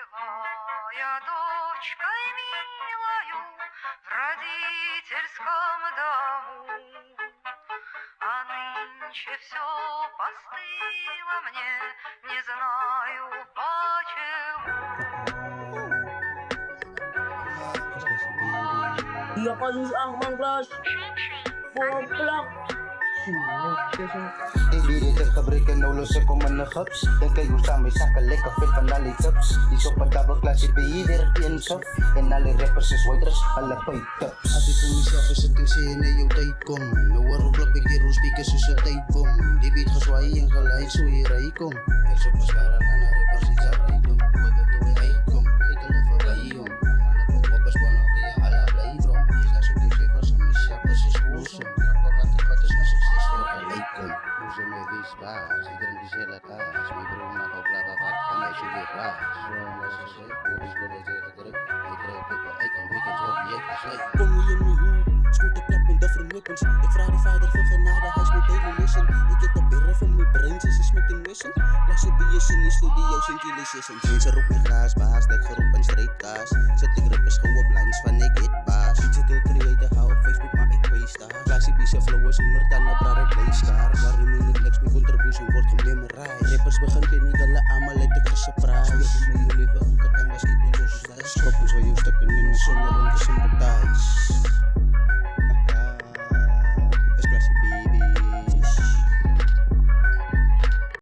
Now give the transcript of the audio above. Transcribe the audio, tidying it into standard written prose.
Твоя дочкой милою в родительском дому, а нынче все постыло мне, не знаю почему. Iya ka lose ang manglas. 4 o'clock. Diri terfabriken ulo se komende gups. Dan kan je samen zakken lekker fit van alle tups. Die zo op double klasje beheerder in sop. En alle rappers is waiters, alle pay tups. Ati vir myself is dit en sê en jou tyd kom. Nou waarop klap ek die roosbeekers soos 'n tydbom. Die beat geswaai en geleid so hier hy kom. Ek so paskara na rappers die jaar hy kom. Wat dit toe hy kom. Ek hulle vir by hom. Alle poppers wanna be ala bly from. Is daar so die rappers en myself is awesome. Wat is nou sukses vir hy kom. Hoe se my dis baas. Iedereen die sê dat as my broer na op la wat van my sy weer raak. So as ek sê, hoe is wat jy gedruk. Ek kry peper uit en weekends op jy gesê. Kom jy in my hoed, skoot ek klap en different weapons. Ek vraag die vader vir genade, hy is my daily mission. Ek het 'n berre van my brains, is met intuition. Las jy BS in die studio, synthesization. Mense roep my gras, baas, dit geroep in strijdkaas. Sit ek rippers gou op lines van ek het baas. Digital creator, hou op Facebook, maar ek paste daar. Klasie BC flowers, 100 tanden, braar ek blij skaar. Waar die my niks, my contribution word gememorized. Rappers begin paniek, hulle allemaal het ek gesurprise. Spreek my jullie wil, katang was niet meer soos dat. Skop ons van jou stukken in die sonder om te sympathize.